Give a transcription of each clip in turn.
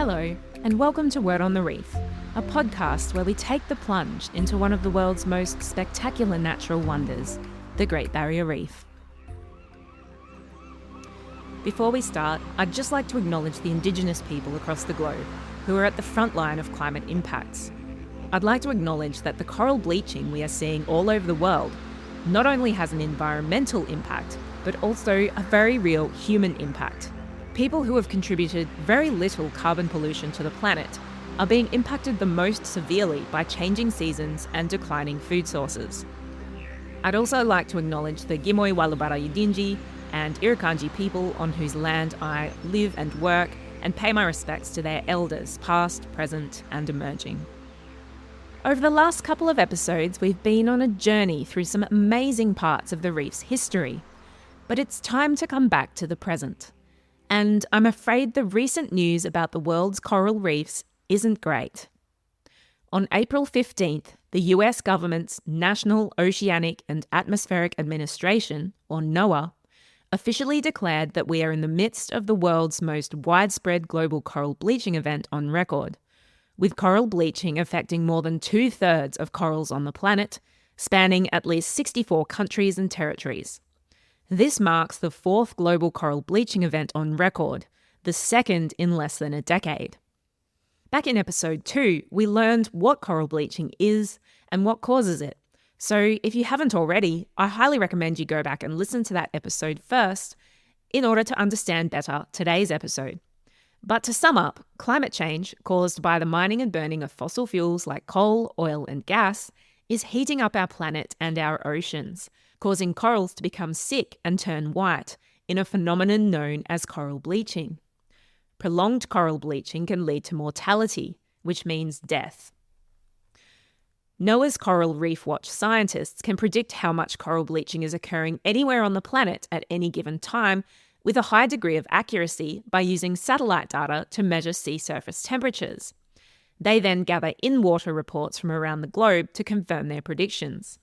Hello, and welcome to Word on the Reef, a podcast where we take the plunge into one of the world's most spectacular natural wonders, the Great Barrier Reef. Before we start, I'd just like to acknowledge the Indigenous people across the globe who are at the front line of climate impacts. I'd like to acknowledge that the coral bleaching we are seeing all over the world not only has an environmental impact, but also a very real human impact. People who have contributed very little carbon pollution to the planet are being impacted the most severely by changing seasons and declining food sources. I'd also like to acknowledge the Gimoy Walubara Yidinji and Irukandji people on whose land I live and work, and pay my respects to their elders, past, present, and emerging. Over the last couple of episodes, we've been on a journey through some amazing parts of the reef's history. But it's time to come back to the present. And I'm afraid the recent news about the world's coral reefs isn't great. On April 15th, the US government's National Oceanic and Atmospheric Administration, or NOAA, officially declared that we are in the midst of the world's most widespread global coral bleaching event on record, with coral bleaching affecting more than 2/3 of corals on the planet, spanning at least 64 countries and territories. This marks the fourth global coral bleaching event on record, the second in less than a decade. Back in episode 2, we learned what coral bleaching is and what causes it. So if you haven't already, I highly recommend you go back and listen to that episode first in order to understand better today's episode. But to sum up, climate change caused by the mining and burning of fossil fuels like coal, oil and gas is heating up our planet and our oceans, causing corals to become sick and turn white in a phenomenon known as coral bleaching. Prolonged coral bleaching can lead to mortality, which means death. NOAA's Coral Reef Watch scientists can predict how much coral bleaching is occurring anywhere on the planet at any given time with a high degree of accuracy by using satellite data to measure sea surface temperatures. They then gather in-water reports from around the globe to confirm their predictions.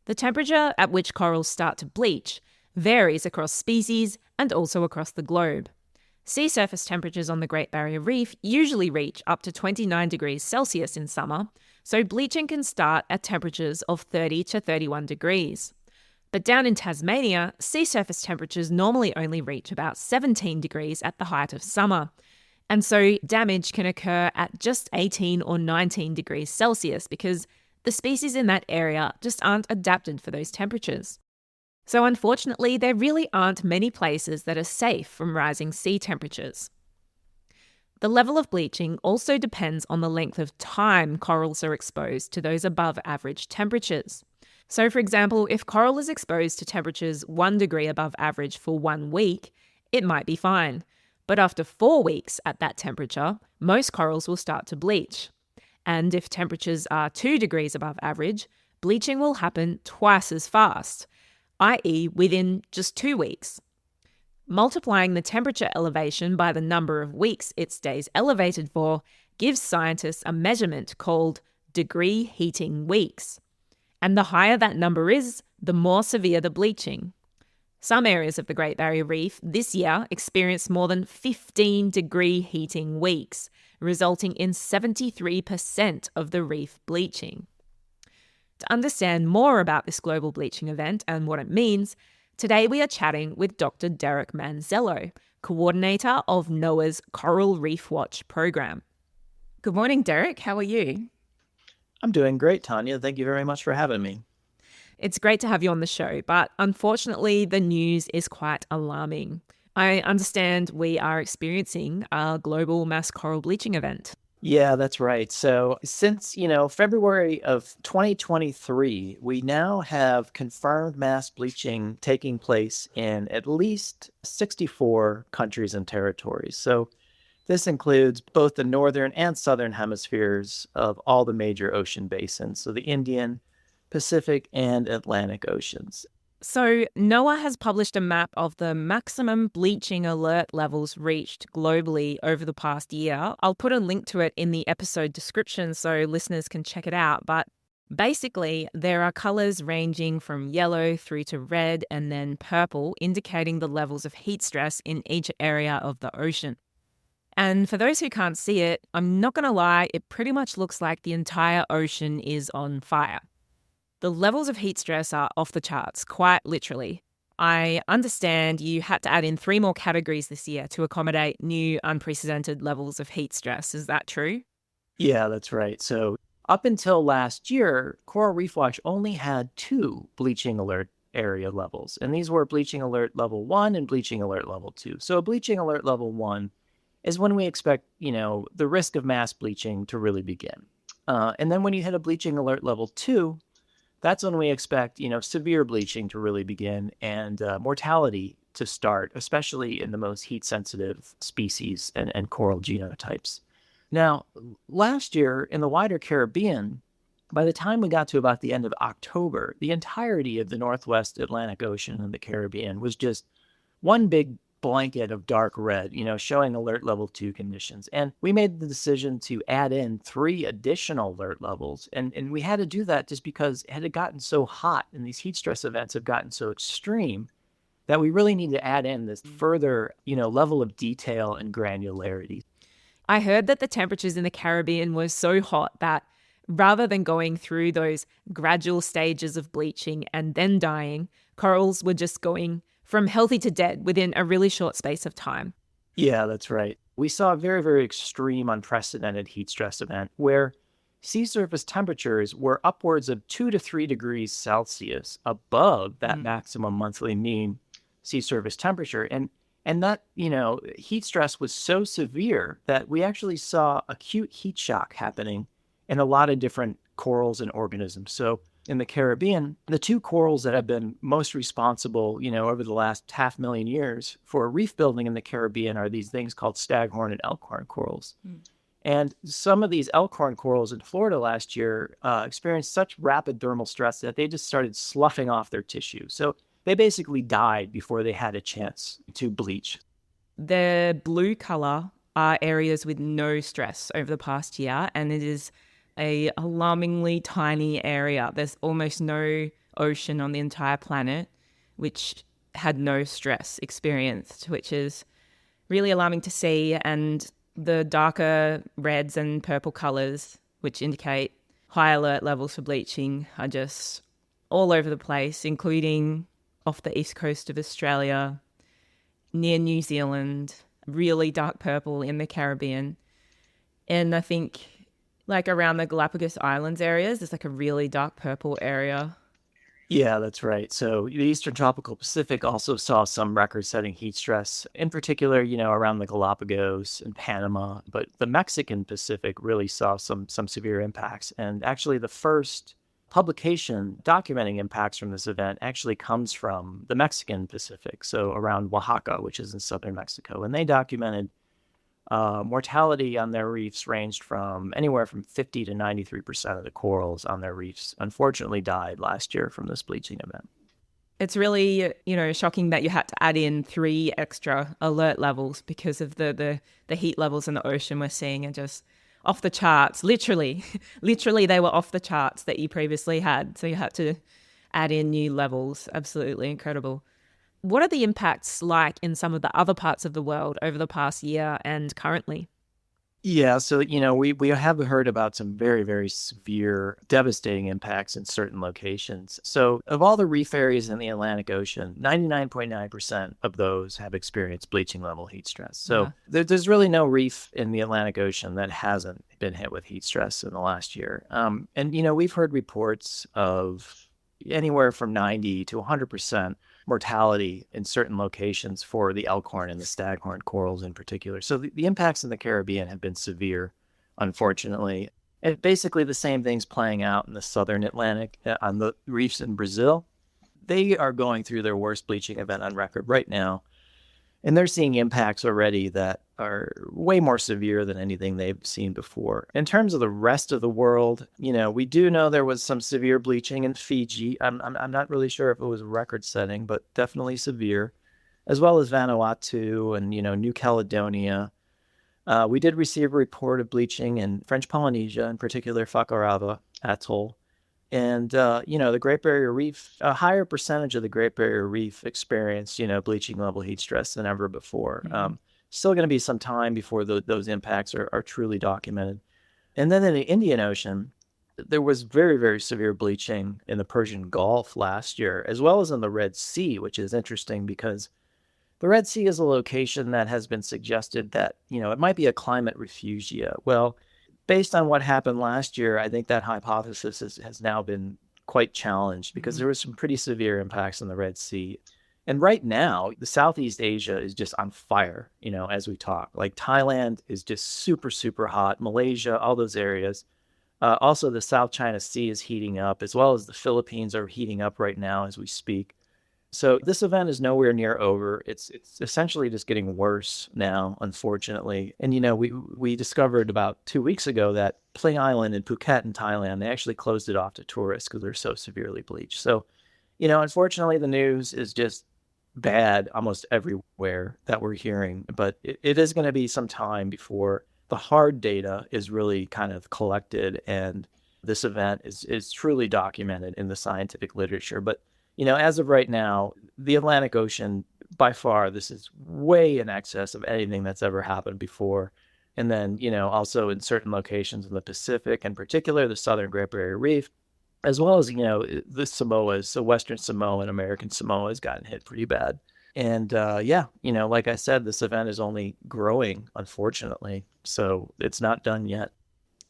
The temperature at which corals start to bleach varies across species and also across the globe. Sea surface temperatures on the Great Barrier Reef usually reach up to 29 degrees Celsius in summer, so bleaching can start at temperatures of 30 to 31 degrees. But down in Tasmania, sea surface temperatures normally only reach about 17 degrees at the height of summer, and so damage can occur at just 18 or 19 degrees Celsius because the species in that area just aren't adapted for those temperatures. So unfortunately, there really aren't many places that are safe from rising sea temperatures. The level of bleaching also depends on the length of time corals are exposed to those above average temperatures. So for example, if coral is exposed to temperatures 1 degree above average for 1 week, it might be fine. But after 4 weeks at that temperature, most corals will start to bleach. And if temperatures are 2 degrees above average, bleaching will happen twice as fast, i.e. within just 2 weeks. Multiplying the temperature elevation by the number of weeks it stays elevated for gives scientists a measurement called degree heating weeks. And the higher that number is, the more severe the bleaching. Some areas of the Great Barrier Reef this year experienced more than 15 degree heating weeks, resulting in 73% of the reef bleaching. To understand more about this global bleaching event and what it means, today we are chatting with Dr. Derek Manzello, coordinator of NOAA's Coral Reef Watch program. Good morning, Derek. How are you? I'm doing great, Tanya. Thank you very much for having me. It's great to have you on the show, but unfortunately, the news is quite alarming. I understand we are experiencing a global mass coral bleaching event. Yeah, that's right. So since, February of 2023, we now have confirmed mass bleaching taking place in at least 64 countries and territories. So this includes both the northern and southern hemispheres of all the major ocean basins, so the Indian, Pacific, and Atlantic Oceans. So NOAA has published a map of the maximum bleaching alert levels reached globally over the past year. I'll put a link to it in the episode description so listeners can check it out. But basically, there are colours ranging from yellow through to red and then purple, indicating the levels of heat stress in each area of the ocean. And for those who can't see it, I'm not going to lie, it pretty much looks like the entire ocean is on fire. The levels of heat stress are off the charts, quite literally. I understand you had to add in 3 more categories this year to accommodate new unprecedented levels of heat stress. Is that true? Yeah, that's right. So up until last year, Coral Reef Watch only had 2 bleaching alert area levels, and these were bleaching alert level 1 and bleaching alert level 2. So bleaching alert level 1 is when we expect, the risk of mass bleaching to really begin. And then when you hit a bleaching alert level 2, that's when we expect, severe bleaching to really begin and mortality to start, especially in the most heat sensitive species and coral genotypes. Now, last year in the wider Caribbean, by the time we got to about the end of October, the entirety of the Northwest Atlantic Ocean and the Caribbean was just one big blanket of dark red, showing alert level 2 conditions. And we made the decision to add in 3 additional alert levels. And we had to do that just because it had gotten so hot and these heat stress events have gotten so extreme that we really need to add in this further, level of detail and granularity. I heard that the temperatures in the Caribbean were so hot that rather than going through those gradual stages of bleaching and then dying, corals were just going from healthy to dead within a really short space of time. Yeah, that's right. We saw a very, very extreme, unprecedented heat stress event where sea surface temperatures were upwards of 2 to 3 degrees Celsius above that maximum monthly mean sea surface temperature. And that, heat stress was so severe that we actually saw acute heat shock happening in a lot of different corals and organisms. So in the Caribbean, the 2 corals that have been most responsible, over the last 500,000 years for reef building in the Caribbean are these things called staghorn and elkhorn corals. And some of these elkhorn corals in Florida last year experienced such rapid thermal stress that they just started sloughing off their tissue. So they basically died before they had a chance to bleach. The blue colour are areas with no stress over the past year, and it is a alarmingly tiny area. There's almost no ocean on the entire planet which had no stress experienced, which is really alarming to see. And the darker reds and purple colours, which indicate high alert levels for bleaching, are just all over the place, including off the east coast of Australia, near New Zealand, really dark purple in the Caribbean. And I think like around the Galapagos Islands areas, there's like a really dark purple area. Yeah, that's right. So the Eastern Tropical Pacific also saw some record-setting heat stress, in particular, around the Galapagos and Panama. But the Mexican Pacific really saw some severe impacts. And actually, the first publication documenting impacts from this event actually comes from the Mexican Pacific, so around Oaxaca, which is in southern Mexico. And they documented mortality on their reefs ranged from anywhere from 50 to 93% of the corals on their reefs unfortunately died last year from this bleaching event. It's really, shocking that you had to add in 3 extra alert levels because of the heat levels in the ocean we're seeing are just off the charts. Literally, they were off the charts that you previously had. So you had to add in new levels. Absolutely incredible. What are the impacts like in some of the other parts of the world over the past year and currently? Yeah, so we have heard about some very, very severe, devastating impacts in certain locations. So of all the reef areas in the Atlantic Ocean, 99.9% of those have experienced bleaching level heat stress. So there's really no reef in the Atlantic Ocean that hasn't been hit with heat stress in the last year. And we've heard reports of anywhere from 90 to 100% mortality in certain locations for the elkhorn and the staghorn corals in particular. So the impacts in the Caribbean have been severe, unfortunately. And basically the same things playing out in the southern Atlantic on the reefs in Brazil. They are going through their worst bleaching event on record right now. And they're seeing impacts already that are way more severe than anything they've seen before. In terms of the rest of the world, we do know there was some severe bleaching in Fiji. I'm not really sure if it was record-setting, but definitely severe, as well as Vanuatu and, New Caledonia. We did receive a report of bleaching in French Polynesia, in particular Fakarava Atoll. And, the Great Barrier Reef, a higher percentage of the Great Barrier Reef experienced, bleaching level heat stress than ever before. still going to be some time before those impacts are truly documented. And then in the Indian Ocean, there was very, very severe bleaching in the Persian Gulf last year, as well as in the Red Sea, which is interesting because the Red Sea is a location that has been suggested that, it might be a climate refugia. Well, based on what happened last year, I think that hypothesis has now been quite challenged because there was some pretty severe impacts in the Red Sea. And right now, the Southeast Asia is just on fire, as we talk. Like Thailand is just super, super hot. Malaysia, all those areas. Also, the South China Sea is heating up, as well as the Philippines are heating up right now as we speak. So this event is nowhere near over. It's essentially just getting worse now, unfortunately. And we discovered about 2 weeks ago that Play Island in Phuket in Thailand, they actually closed it off to tourists because they're so severely bleached. So, unfortunately, the news is just bad almost everywhere that we're hearing. But it is going to be some time before the hard data is really kind of collected and this event is truly documented in the scientific literature. But as of right now, the Atlantic Ocean, by far, this is way in excess of anything that's ever happened before. And then, also in certain locations in the Pacific, in particular, the southern Great Barrier Reef, as well as, the Samoas, so Western Samoa and American Samoa has gotten hit pretty bad. And like I said, this event is only growing, unfortunately. So it's not done yet.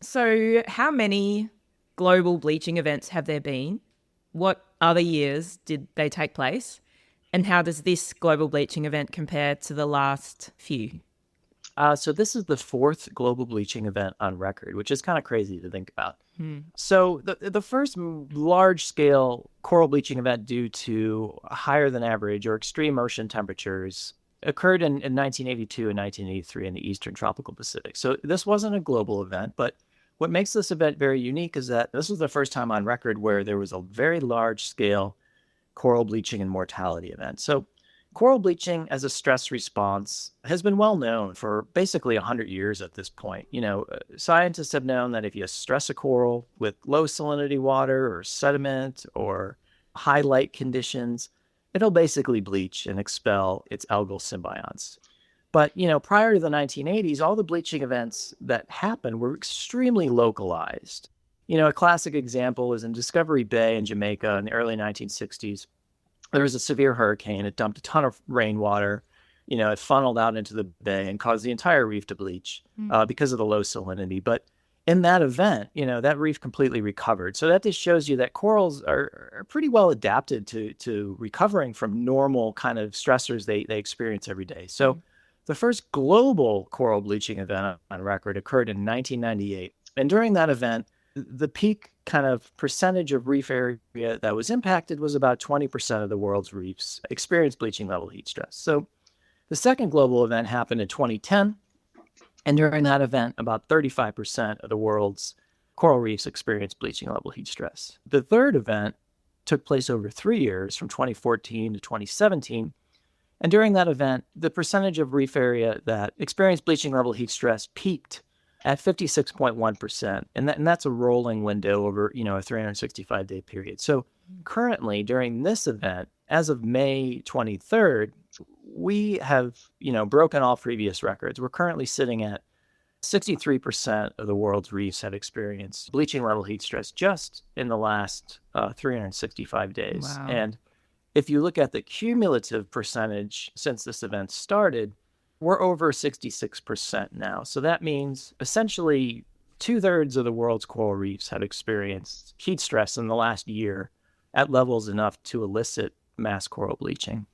So how many global bleaching events have there been? What other years did they take place? And how does this global bleaching event compare to the last few? So this is the fourth global bleaching event on record, which is kind of crazy to think about. So the first large-scale coral bleaching event due to higher than average or extreme ocean temperatures occurred in 1982 and 1983 in the eastern tropical Pacific. So this wasn't a global event, but what makes this event very unique is that this was the first time on record where there was a very large-scale coral bleaching and mortality event. So coral bleaching as a stress response has been well known for basically 100 years at this point. Scientists have known that if you stress a coral with low salinity water or sediment or high light conditions, it'll basically bleach and expel its algal symbionts. But, prior to the 1980s, all the bleaching events that happened were extremely localized. A classic example is in Discovery Bay in Jamaica in the early 1960s. There was a severe hurricane. It dumped a ton of rainwater. It funneled out into the bay and caused the entire reef to bleach because of the low salinity. But in that event, that reef completely recovered. So that just shows you that corals are pretty well adapted to recovering from normal kind of stressors they experience every day. So the first global coral bleaching event on record occurred in 1998. And during that event, the peak kind of percentage of reef area that was impacted was about 20% of the world's reefs experienced bleaching level heat stress. So the second global event happened in 2010. And during that event, about 35% of the world's coral reefs experienced bleaching level heat stress. The third event took place over 3 years from 2014 to 2017. And during that event, the percentage of reef area that experienced bleaching level heat stress peaked at 56.1%. And that's a rolling window over, a 365-day period. So currently, during this event, as of May 23rd, we have, broken all previous records. We're currently sitting at 63% of the world's reefs have experienced bleaching level heat stress just in the last 365 days. Wow. And if you look at the cumulative percentage since this event started, we're over 66% now. So that means essentially 2/3 of the world's coral reefs have experienced heat stress in the last year at levels enough to elicit mass coral bleaching.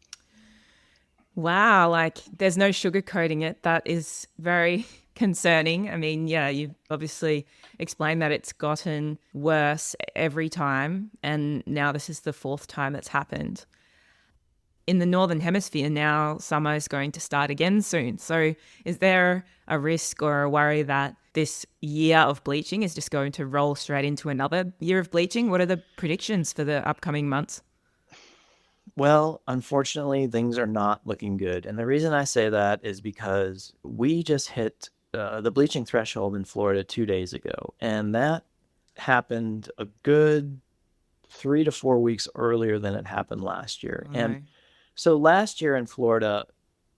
Wow, there's no sugarcoating it. That is very concerning. I mean, yeah, you've obviously explained that it's gotten worse every time, and now this is the fourth time it's happened. In the Northern Hemisphere now, summer is going to start again soon. So is there a risk or a worry that this year of bleaching is just going to roll straight into another year of bleaching? What are the predictions for the upcoming months? Well, unfortunately, things are not looking good. And the reason I say that is because we just hit the bleaching threshold in Florida 2 days ago. And that happened a good 3 to 4 weeks earlier than it happened last year. Right. And so last year in Florida,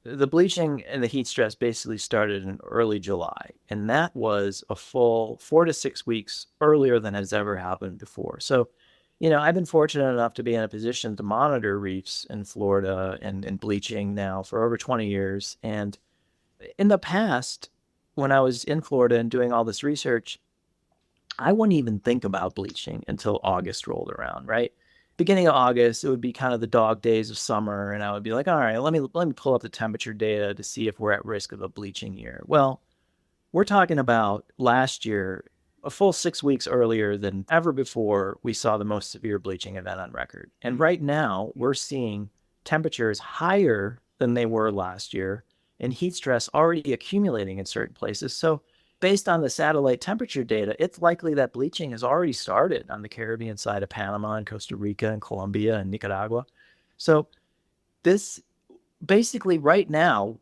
the bleaching and the heat stress basically started in early July, and that was a full 4 to 6 weeks earlier than has ever happened before. So, I've been fortunate enough to be in a position to monitor reefs in Florida and bleaching now for over 20 years. And in the past, when I was in Florida and doing all this research, I wouldn't even think about bleaching until August rolled around, right? Beginning of August, it would be kind of the dog days of summer, and I would be like, all right, let me pull up the temperature data to see if we're at risk of a bleaching year. Well, we're talking about last year, a full 6 weeks earlier than ever before, we saw the most severe bleaching event on record. And right now, we're seeing temperatures higher than they were last year and heat stress already accumulating in certain places. So, based on the satellite temperature data, it's likely that bleaching has already started on the Caribbean side of Panama and Costa Rica and Colombia and Nicaragua. So, this basically right now,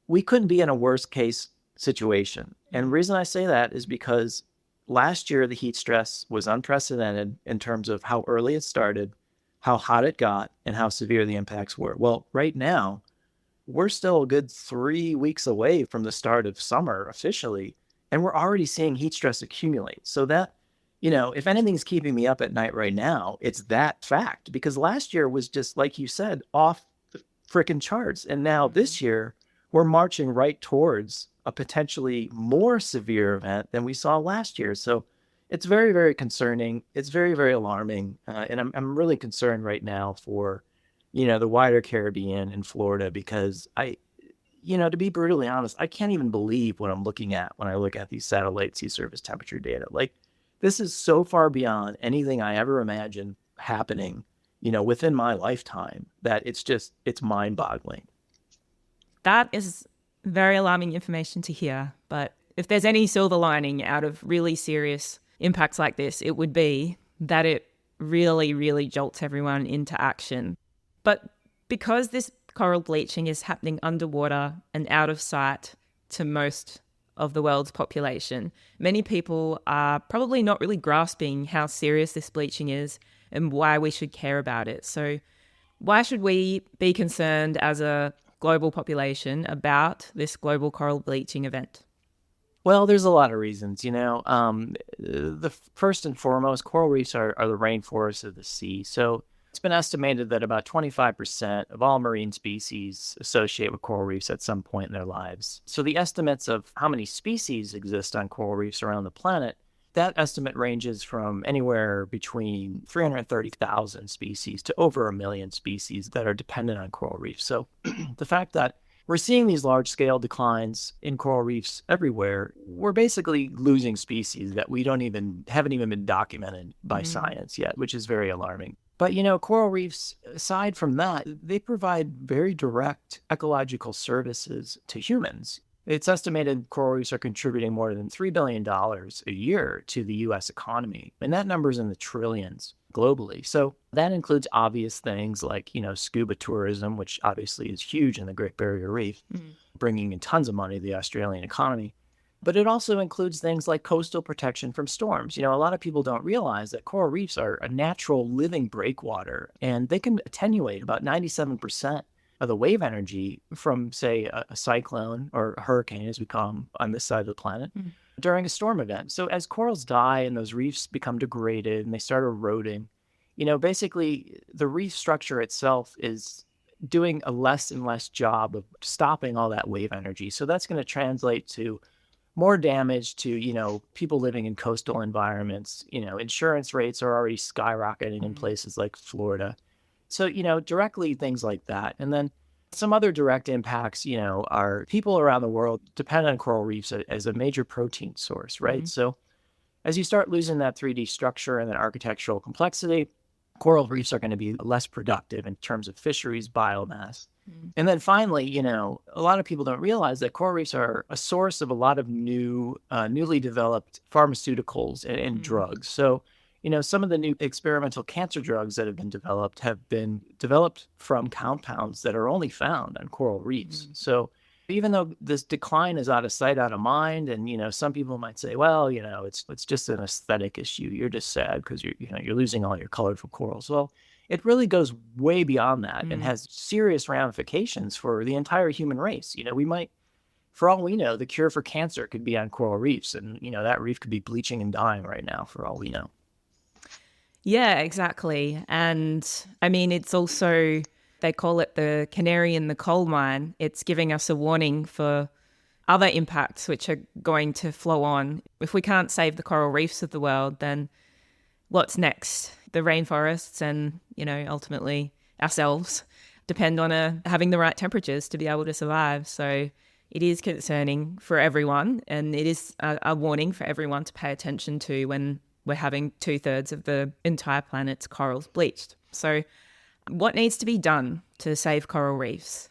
we couldn't be in a worst case situation. And the reason I say that is because last year the heat stress was unprecedented in terms of how early it started, how hot it got, and how severe the impacts were. Well, right now, we're still a good 3 weeks away from the start of summer officially, and we're already seeing heat stress accumulate. So that, if anything's keeping me up at night right now, it's that fact, because last year was just, like you said, off the freaking charts. And now this year, we're marching right towards a potentially more severe event than we saw last year. So it's very, very concerning. It's very, very alarming. And I'm really concerned right now for, the wider Caribbean and Florida, because to be brutally honest, I can't even believe what I'm looking at when I look at these satellite sea surface temperature data. Like, this is so far beyond anything I ever imagined happening, within my lifetime, that it's mind boggling. That is very alarming information to hear. But if there's any silver lining out of really serious impacts like this, it would be that it really, really jolts everyone into action. But because this coral bleaching is happening underwater and out of sight to most of the world's population, many people are probably not really grasping how serious this bleaching is and why we should care about it. So why should we be concerned as a global population about this global coral bleaching event? Well, there's a lot of reasons, the first and foremost, coral reefs are the rainforests of the sea. So it's been estimated that about 25% of all marine species associate with coral reefs at some point in their lives. So the estimates of how many species exist on coral reefs around the planet, that estimate ranges from anywhere between 330,000 species to over 1 million species that are dependent on coral reefs. So the fact that we're seeing these large-scale declines in coral reefs everywhere, we're basically losing species that we haven't even been documented by science yet, which is very alarming. But, coral reefs, aside from that, they provide very direct ecological services to humans. It's estimated coral reefs are contributing more than $3 billion a year to the U.S. economy, and that number's in the trillions globally. So that includes obvious things like, scuba tourism, which obviously is huge in the Great Barrier Reef, bringing in tons of money to the Australian economy. But it also includes things like coastal protection from storms. A lot of people don't realize that coral reefs are a natural living breakwater, and they can attenuate about 97% of the wave energy from, say, a cyclone or a hurricane, as we call them on this side of the planet, during a storm event. So as corals die and those reefs become degraded and they start eroding, basically the reef structure itself is doing a less and less job of stopping all that wave energy. So that's going to translate to more damage to, people living in coastal environments. Insurance rates are already skyrocketing in places like Florida. So, directly things like that. And then some other direct impacts, are people around the world depend on coral reefs as a major protein source, right? So as you start losing that 3D structure and that architectural complexity, coral reefs are going to be less productive in terms of fisheries biomass. And then finally, a lot of people don't realize that coral reefs are a source of a lot of newly developed pharmaceuticals and drugs. So, some of the new experimental cancer drugs that have been developed from compounds that are only found on coral reefs. So even though this decline is out of sight, out of mind, and, some people might say, well, it's just an aesthetic issue. You're just sad because you're losing all your colorful corals. Well, it really goes way beyond that and Mm. has serious ramifications for the entire human race. We might, for all we know, the cure for cancer could be on coral reefs, and that reef could be bleaching and dying right now for all we know. Yeah, exactly. And I mean, it's also, they call it the canary in the coal mine. It's giving us a warning for other impacts which are going to flow on. If we can't save the coral reefs of the world, then what's next? The rainforests and, ultimately ourselves depend on having the right temperatures to be able to survive. So it is concerning for everyone, and it is a warning for everyone to pay attention to when we're having 2/3 of the entire planet's corals bleached. So what needs to be done to save coral reefs?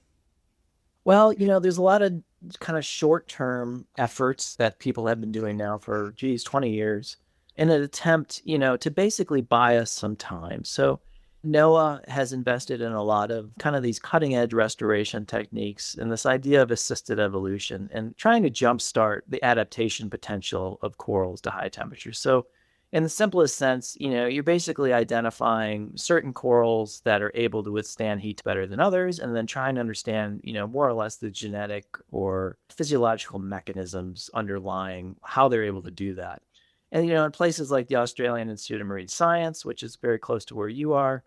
Well, there's a lot of kind of short-term efforts that people have been doing now for, 20 years in an attempt, to basically buy us some time. So NOAA has invested in a lot of kind of these cutting-edge restoration techniques and this idea of assisted evolution and trying to jumpstart the adaptation potential of corals to high temperatures. So in the simplest sense, you're basically identifying certain corals that are able to withstand heat better than others, and then trying to understand, more or less the genetic or physiological mechanisms underlying how they're able to do that. And, in places like the Australian Institute of Marine Science, which is very close to where you are,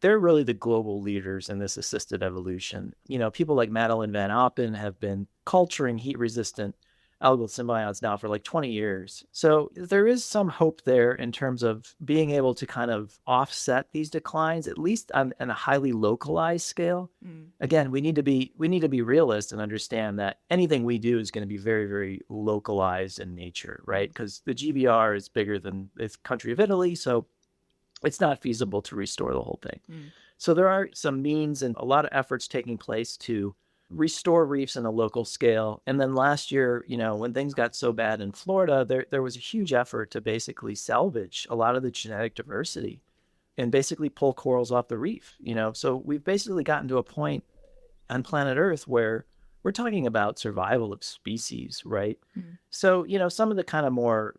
they're really the global leaders in this assisted evolution. People like Madeline Van Oppen have been culturing heat-resistant algal symbionts now for like 20 years. So there is some hope there in terms of being able to kind of offset these declines, at least on a highly localized scale. Mm. Again, we need to be realist and understand that anything we do is going to be very, very localized in nature, right? Because the GBR is bigger than the country of Italy, so it's not feasible to restore the whole thing. Mm. So there are some means and a lot of efforts taking place to restore reefs on a local scale. And then last year, when things got so bad in Florida, there was a huge effort to basically salvage a lot of the genetic diversity and basically pull corals off the reef. So we've basically gotten to a point on planet Earth where we're talking about survival of species, right? Mm. So, some of the kind of more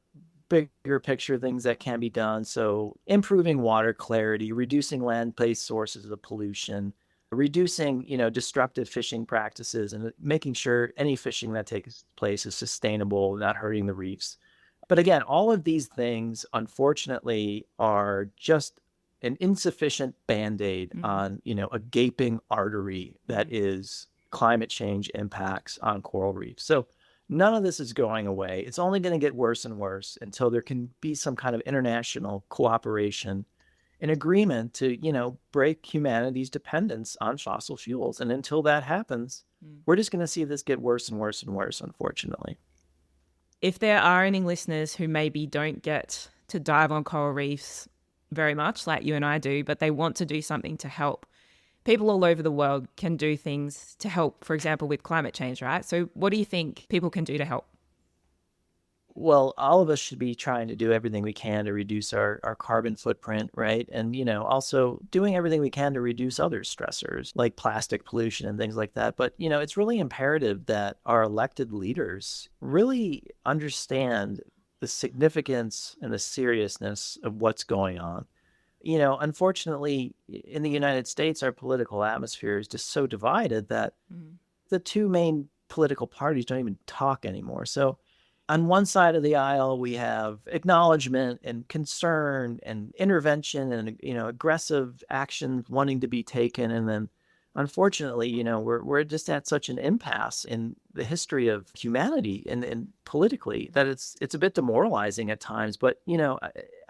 bigger picture things that can be done. So improving water clarity, reducing land-based sources of pollution, reducing, destructive fishing practices, and making sure any fishing that takes place is sustainable, not hurting the reefs. But again, all of these things, unfortunately, are just an insufficient band-aid Mm. on, a gaping artery that Mm. is climate change impacts on coral reefs. So none of this is going away. It's only going to get worse and worse until there can be some kind of international cooperation, an agreement to, break humanity's dependence on fossil fuels. And until that happens, Mm. we're just going to see this get worse and worse and worse, unfortunately. If there are any listeners who maybe don't get to dive on coral reefs very much like you and I do, but they want to do something to help, people all over the world can do things to help, for example, with climate change, right? So what do you think people can do to help? Well, all of us should be trying to do everything we can to reduce our carbon footprint, right? And, also doing everything we can to reduce other stressors like plastic pollution and things like that. But, it's really imperative that our elected leaders really understand the significance and the seriousness of what's going on. Unfortunately, in the United States, our political atmosphere is just so divided that Mm. the two main political parties don't even talk anymore. So on one side of the aisle, we have acknowledgement and concern and intervention and, aggressive action wanting to be taken. And then unfortunately, we're just at such an impasse in the history of humanity and politically that it's a bit demoralizing at times. But,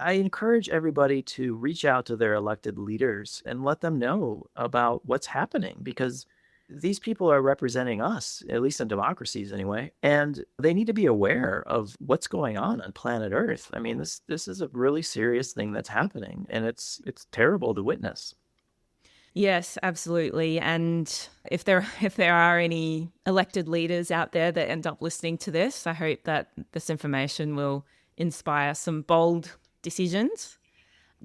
I encourage everybody to reach out to their elected leaders and let them know about what's happening, because these people are representing us, at least in democracies anyway, and they need to be aware of what's going on planet Earth. I mean, this is a really serious thing that's happening, and it's terrible to witness. Yes, absolutely. And if there are any elected leaders out there that end up listening to this, I hope that this information will inspire some bold decisions,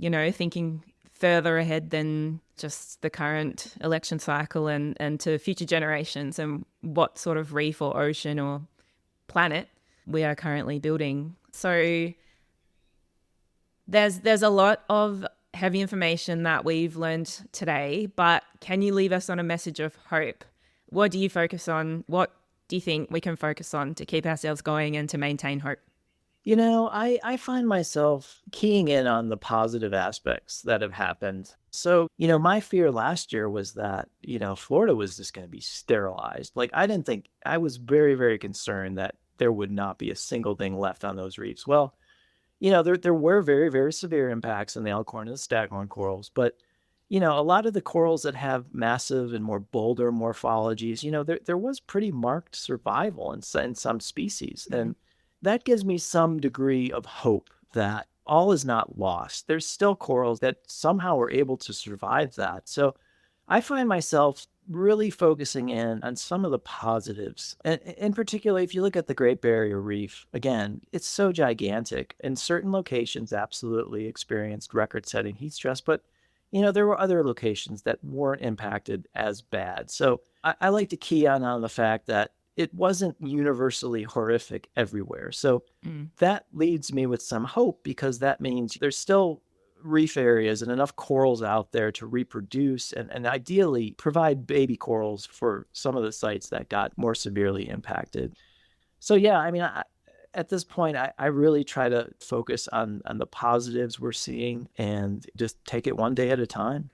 thinking further ahead than just the current election cycle and to future generations and what sort of reef or ocean or planet we are currently building. So there's a lot of heavy information that we've learned today, but can you leave us on a message of hope? What do you focus on? What do you think we can focus on to keep ourselves going and to maintain hope? I find myself keying in on the positive aspects that have happened. So, my fear last year was that, Florida was just going to be sterilized. Like, I was very, very concerned that there would not be a single thing left on those reefs. Well, there were very, very severe impacts on the elkhorn and the staghorn corals, but a lot of the corals that have massive and more bolder morphologies, there was pretty marked survival in some species. And that gives me some degree of hope that all is not lost. There's still corals that somehow are able to survive that. So I find myself really focusing in on some of the positives. And in particular, if you look at the Great Barrier Reef, again, it's so gigantic. And certain locations absolutely experienced record-setting heat stress, but there were other locations that weren't impacted as bad. So I like to key on the fact that it wasn't universally horrific everywhere. So that leads me with some hope, because that means there's still reef areas and enough corals out there to reproduce and ideally provide baby corals for some of the sites that got more severely impacted. So yeah, at this point, I really try to focus on the positives we're seeing and just take it one day at a time.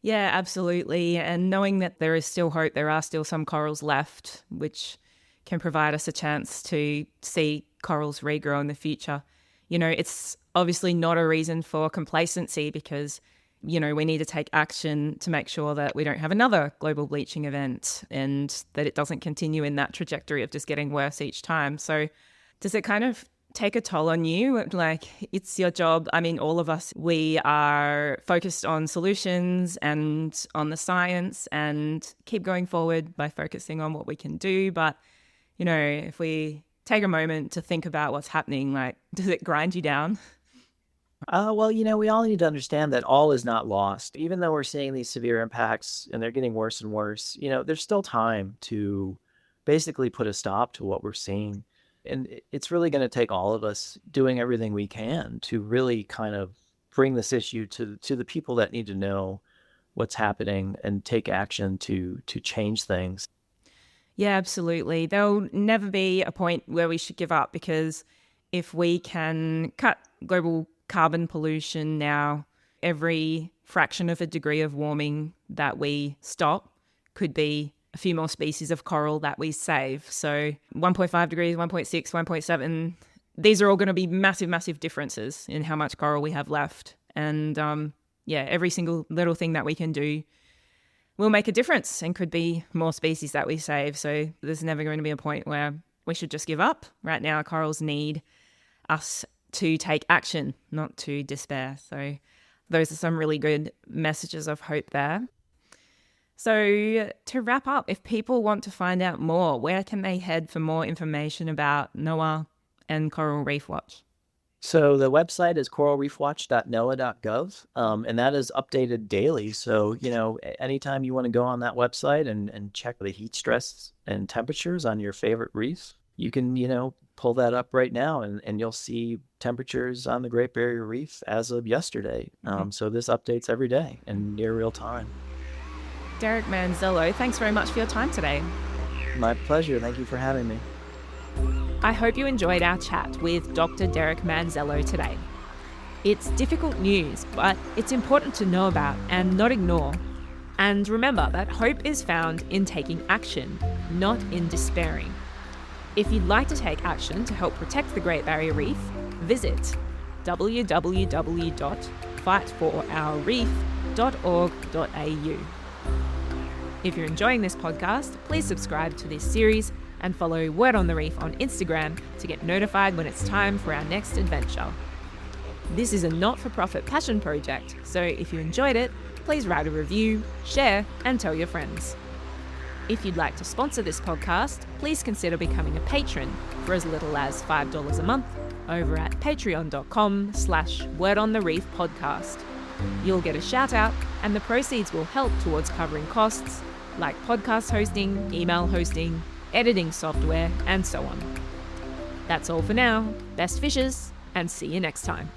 Yeah, absolutely. And knowing that there is still hope, there are still some corals left, which can provide us a chance to see corals regrow in the future. It's obviously not a reason for complacency, because, we need to take action to make sure that we don't have another global bleaching event and that it doesn't continue in that trajectory of just getting worse each time. So does it kind of take a toll on you? Like, it's your job. All of us, we are focused on solutions and on the science and keep going forward by focusing on what we can do. But, if we take a moment to think about what's happening, like, does it grind you down? Well, we all need to understand that all is not lost. Even though we're seeing these severe impacts and they're getting worse and worse, there's still time to basically put a stop to what we're seeing. And it's really going to take all of us doing everything we can to really kind of bring this issue to the people that need to know what's happening and take action to change things. Yeah, absolutely. There'll never be a point where we should give up, because if we can cut global carbon pollution now, every fraction of a degree of warming that we stop could be a few more species of coral that we save. So 1.5 degrees, 1.6, 1.7, these are all going to be massive, massive differences in how much coral we have left. And every single little thing that we can do will make a difference and could be more species that we save. So there's never going to be a point where we should just give up. Right now, corals need us to take action, not to despair. So those are some really good messages of hope there. So to wrap up, if people want to find out more, where can they head for more information about NOAA and Coral Reef Watch? So the website is coralreefwatch.noaa.gov, and that is updated daily. So, anytime you want to go on that website and check the heat stress and temperatures on your favorite reefs, you can, pull that up right now and you'll see temperatures on the Great Barrier Reef as of yesterday. So this updates every day in near real time. Derek Manzello, thanks very much for your time today. My pleasure. Thank you for having me. I hope you enjoyed our chat with Dr. Derek Manzello today. It's difficult news, but it's important to know about and not ignore. And remember that hope is found in taking action, not in despairing. If you'd like to take action to help protect the Great Barrier Reef, visit www.fightforourreef.org.au. If you're enjoying this podcast, please subscribe to this series and follow Word on the Reef on Instagram to get notified when it's time for our next adventure. This is a not-for-profit passion project, so if you enjoyed it, please write a review, share, and tell your friends. If you'd like to sponsor this podcast, please consider becoming a patron for as little as $5 a month over at patreon.com/wordonthereefpodcast. You'll get a shout out and the proceeds will help towards covering costs like podcast hosting, email hosting, editing software, and so on. That's all for now. Best fishes, and see you next time.